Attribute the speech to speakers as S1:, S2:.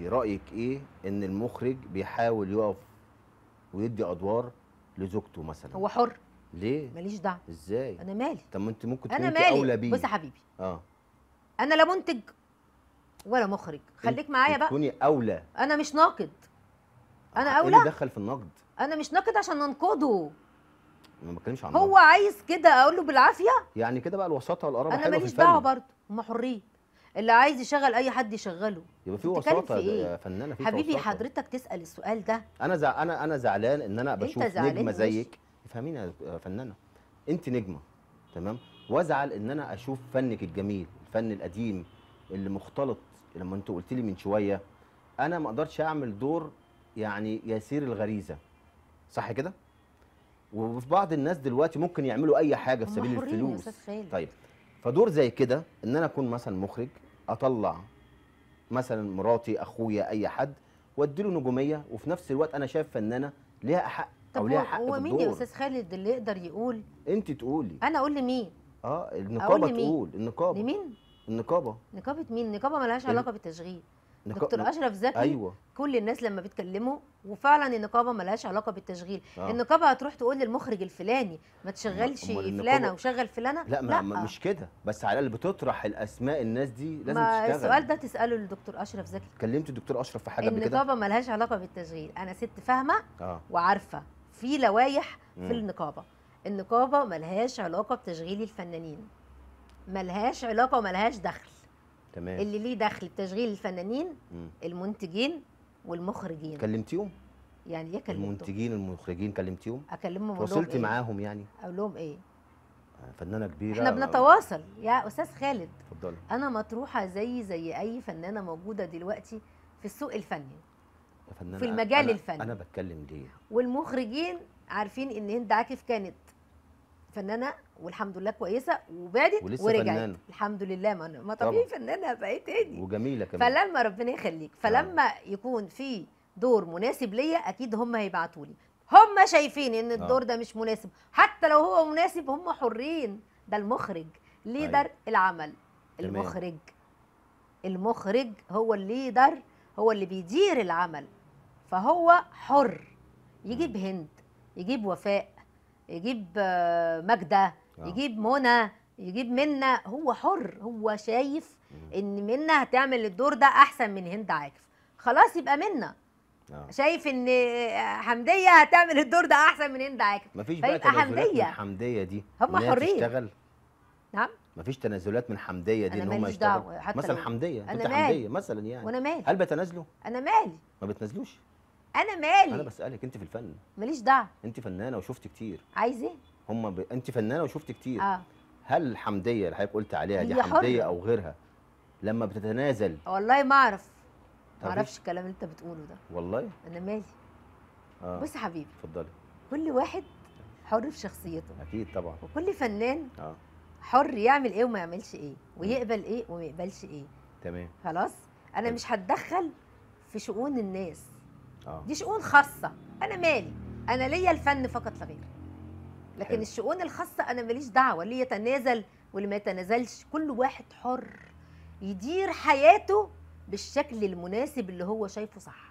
S1: انت رايك ايه ان المخرج بيحاول يقف ويدي ادوار لزوجته مثلا؟
S2: هو حر،
S1: ليه؟
S2: ماليش دعوه.
S1: ازاي؟
S2: انا مالي.
S1: طب ما انت ممكن تكون
S2: انا
S1: انت اولى
S2: مالي.
S1: بيه.
S2: بص يا حبيبي،
S1: اه
S2: انا لا منتج ولا مخرج،
S1: انت
S2: خليك معايا بقى.
S1: تكوني اولى.
S2: انا مش ناقد. انا
S1: ايه
S2: اولى.
S1: اللي دخل في النقد؟
S2: انا مش ناقد عشان ننقده.
S1: ما بتكلمش عن
S2: هو
S1: النقد.
S2: عايز كده اقول له بالعافيه.
S1: يعني كده بقى الوساطه والقرابه
S2: انا
S1: حلوه في
S2: ماليش دعوه
S1: الفن.
S2: برضه، هم حرين. اللي عايز يشغل اي حد يشغله.
S1: يبقى في
S2: انت بتتكلم
S1: وساطه
S2: في
S1: يا
S2: ايه؟
S1: فنانه، في
S2: حبيبي
S1: وساطه.
S2: حضرتك تسال السؤال ده.
S1: انا زعلان ان انا
S2: انت
S1: بشوف
S2: زعلان
S1: نجمه
S2: ماشي.
S1: زيك. افهميني يا فنانه، انت نجمه تمام، وازعل ان انا اشوف فنك الجميل، الفن القديم اللي مختلط. لما انت قلت لي من شويه انا ما اقدرش اعمل دور يعني يسير الغريزه، صح كده؟ وفي بعض الناس دلوقتي ممكن يعملوا اي حاجه في
S2: هم
S1: سبيل
S2: حرين يا
S1: الفلوس.
S2: استاذ خالد.
S1: طيب، فدور زي كده ان انا اكون مثلا مخرج، اطلع مثلا مراتي، اخويا، اي حد، واديله نجوميه، وفي نفس الوقت انا شايف فنانه ليها حق او
S2: طب
S1: ليها
S2: هو
S1: حق في
S2: هو مين يا
S1: الدور.
S2: استاذ خالد اللي يقدر يقول؟
S1: انت تقولي.
S2: انا اقول لمين؟
S1: اه
S2: اقول
S1: النقابه
S2: لمين؟
S1: تقول، النقابه.
S2: لمين؟
S1: النقابه.
S2: نقابه مين؟ نقابه ملهاش
S1: ال...
S2: علاقه بالتشغيل.
S1: نقا...
S2: دكتور اشرف زكي.
S1: ايوه.
S2: كل الناس لما بيتكلموا وفعلا النقابه ملهاش علاقه بالتشغيل.
S1: اه
S2: النقابه هتروح تقول للمخرج الفلاني ما تشغلش
S1: امال
S2: فلانه
S1: النقابه.
S2: وشغل فلانه؟
S1: لا
S2: لا.
S1: مش كده، بس على الاقل بتطرح الاسماء، الناس دي لازم
S2: ما
S1: تشتغل.
S2: السؤال ده تساله للدكتور اشرف زكي.
S1: كلمت الدكتور اشرف في حاجه قبل كده؟
S2: النقابه ملهاش علاقه بالتشغيل. انا ست فاهمه
S1: اه
S2: وعارفه في لوائح
S1: مم.
S2: في النقابه. النقابه ملهاش علاقه بتشغيل الفنانين، ملهاش علاقه وملهاش دخل.
S1: تمام.
S2: اللي ليه دخل بتشغيل الفنانين
S1: مم.
S2: المنتجين والمخرجين.
S1: كلمتيهم؟
S2: يعني ايه كلمتهم؟
S1: المنتجين المخرجين كلمتيهم؟
S2: اكلمهم اقول لهم
S1: تواصلتي
S2: ايه؟
S1: معاهم يعني؟
S2: اقول لهم ايه؟
S1: فنانه كبيره.
S2: احنا بنتواصل يا استاذ خالد.
S1: اتفضلي.
S2: انا مطروحه زي اي فنانه موجوده دلوقتي في السوق الفني،
S1: يا فنانه
S2: في المجال
S1: أنا
S2: الفني.
S1: انا بتكلم ليه؟
S2: والمخرجين عارفين ان هند عاكف كانت فنانه والحمد لله كويسه وبعدت
S1: ولسه
S2: ورجعت
S1: فنانة.
S2: الحمد لله. ما طبيعي فنانه بقيت تاني.
S1: وجميله كمان.
S2: فلما ربنا يخليك، فلما يكون في دور مناسب ليا اكيد هم هيبعتوا لي. هم شايفين ان الدور ده مش مناسب، حتى لو هو مناسب هم حرين. ده المخرج ليدر العمل.
S1: تمام.
S2: المخرج هو الليدر، هو اللي بيدير العمل، فهو حر. يجيب هند، يجيب وفاء، يجيب ماجدة، يجيب منى، يجيب منى. هو حر، هو شايف ان منى هتعمل الدور ده احسن من هند عاكف، خلاص يبقى منى. شايف ان حمديه هتعمل الدور ده احسن من هند عاكف،
S1: مفيش بقى تنازلات من حمديه دي
S2: هم حرين
S1: تشتغل؟
S2: نعم.
S1: مفيش تنازلات من حمديه دي ان هم يشتغلوا؟ مثلا حمديه، انت حمديه مثلا يعني،
S2: وانا مالي؟
S1: هل بتنازلوا؟
S2: انا مالي؟
S1: ما بتنازلوش؟
S2: انا مالي؟
S1: انا بسالك، انت في الفن
S2: ماليش دعوه.
S1: انت فنانه وشفت كتير.
S2: عايز ايه؟
S1: انت فنانه وشفت كتير.
S2: اه.
S1: هل حمديه اللي حضرتك قلت عليها دي
S2: هي
S1: حمديه
S2: حرة.
S1: او غيرها لما بتتنازل؟
S2: والله ما اعرف، ما اعرفش الكلام اللي انت بتقوله ده.
S1: والله
S2: انا مالي؟ بص يا حبيبي،
S1: اتفضلي.
S2: كل واحد حر في شخصيته.
S1: اكيد طبعا.
S2: وكل فنان حر يعمل ايه وما يعملش ايه، ويقبل ايه وما يقبلش ايه.
S1: تمام.
S2: خلاص. انا مش هتدخل في شؤون الناس. دي شؤون خاصه، انا مالي؟ انا ليا الفن فقط لا غير. لكن حلو. الشؤون الخاصه انا ماليش دعوه، اللي يتنازل واللي ما يتنازلش كل واحد حر يدير حياته بالشكل المناسب اللي هو شايفه صح.